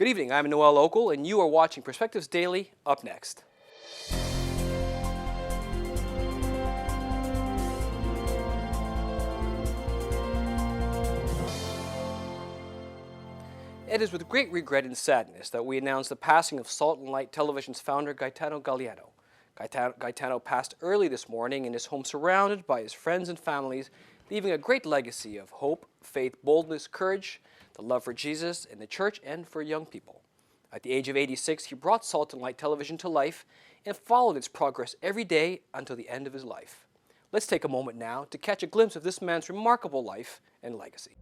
Good evening, I'm Noel Local, and you are watching Perspectives Daily. Up next. It is with great regret and sadness that we announce the passing of Salt and Light Television's founder, Gaetano Gagliano. Gaetano passed early this morning in his home surrounded by his friends and families, leaving a great legacy of hope, faith, boldness, courage, the love for Jesus and the church and for young people. At the age of 86, he brought Salt and Light Television to life and followed its progress every day until the end of his life. Let's take a moment now to catch a glimpse of this man's remarkable life and legacy.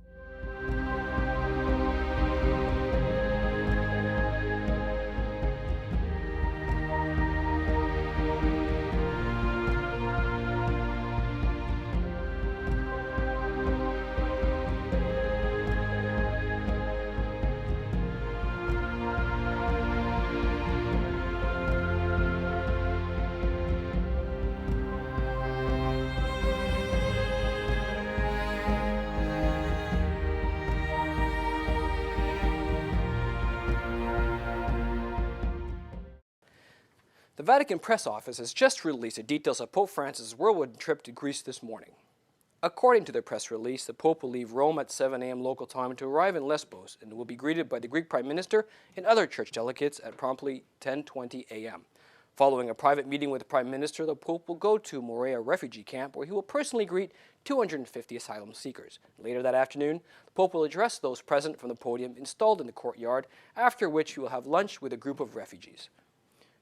The Vatican press office has just released the details of Pope Francis' whirlwind trip to Greece this morning. According to the press release, the Pope will leave Rome at 7 a.m. local time to arrive in Lesbos and will be greeted by the Greek Prime Minister and other church delegates at promptly 10:20 a.m. Following a private meeting with the Prime Minister, the Pope will go to Morea refugee camp where he will personally greet 250 asylum seekers. Later that afternoon, the Pope will address those present from the podium installed in the courtyard, after which he will have lunch with a group of refugees.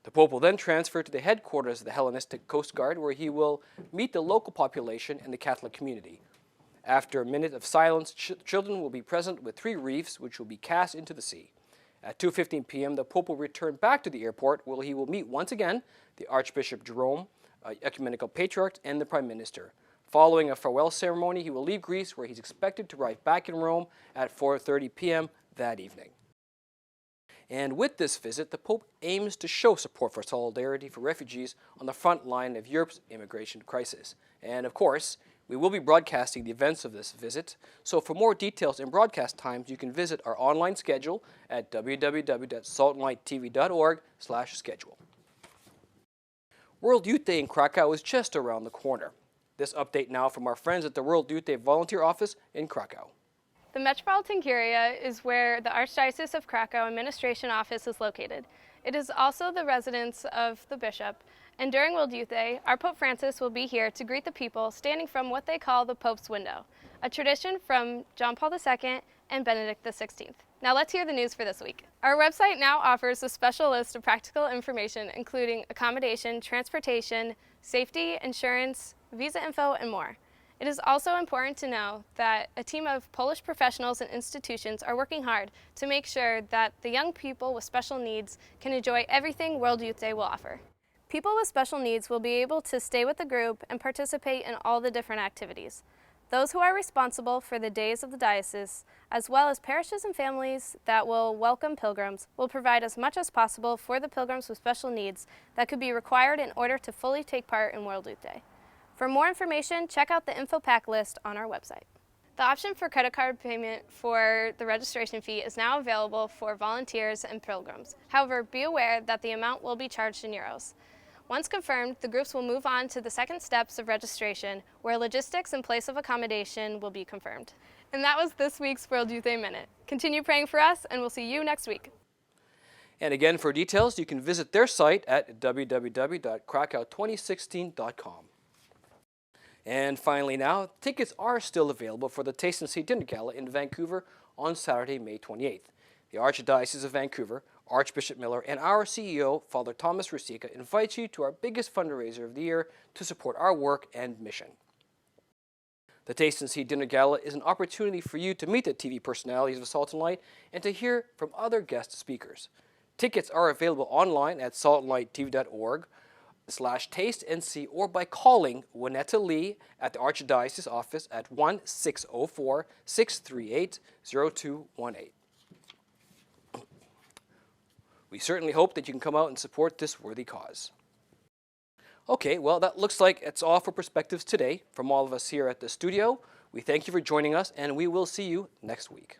The Pope will then transfer to the headquarters of the Hellenistic Coast Guard, where he will meet the local population and the Catholic community. After a minute of silence, children will be present with 3 wreaths, which will be cast into the sea. At 2:15 p.m., the Pope will return back to the airport, where he will meet once again the Archbishop Jerome, Ecumenical Patriarch, and the Prime Minister. Following a farewell ceremony, he will leave Greece, where he's expected to arrive back in Rome at 4:30 p.m. that evening. And with this visit, the Pope aims to show support for solidarity for refugees on the front line of Europe's immigration crisis. And of course, we will be broadcasting the events of this visit, so for more details and broadcast times, you can visit our online schedule at www.saltandlighttv.org/schedule. World Youth Day in Krakow is just around the corner. This update now from our friends at the World Youth Day Volunteer Office in Krakow. The Metropolitan Curia is where the Archdiocese of Krakow Administration Office is located. It is also the residence of the Bishop, and during World Youth Day, our Pope Francis will be here to greet the people standing from what they call the Pope's window, a tradition from John Paul II and Benedict XVI. Now let's hear the news for this week. Our website now offers a special list of practical information including accommodation, transportation, safety, insurance, visa info, and more. It is also important to know that a team of Polish professionals and institutions are working hard to make sure that the young people with special needs can enjoy everything World Youth Day will offer. People with special needs will be able to stay with the group and participate in all the different activities. Those who are responsible for the days of the diocese, as well as parishes and families that will welcome pilgrims, will provide as much as possible for the pilgrims with special needs that could be required in order to fully take part in World Youth Day. For more information, check out the info pack list on our website. The option for credit card payment for the registration fee is now available for volunteers and pilgrims. However, be aware that the amount will be charged in euros. Once confirmed, the groups will move on to the second steps of registration, where logistics and place of accommodation will be confirmed. And that was this week's World Youth Day Minute. Continue praying for us, and we'll see you next week. And again, for details, you can visit their site at www.krakow2016.com. And finally now, tickets are still available for the Taste and See Dinner Gala in Vancouver on Saturday, May 28th. The Archdiocese of Vancouver, Archbishop Miller, and our CEO, Father Thomas Rusica, invites you to our biggest fundraiser of the year to support our work and mission. The Taste and See Dinner Gala is an opportunity for you to meet the TV personalities of Salt and Light and to hear from other guest speakers. Tickets are available online at saltandlighttv.org/taste and see, or by calling Winetta Lee at the Archdiocese office at 1-604-638-0218. We certainly hope that you can come out and support this worthy cause. Okay, well, that looks like it's all for Perspectives today. From all of us here at the studio, we thank you for joining us, and we will see you next week.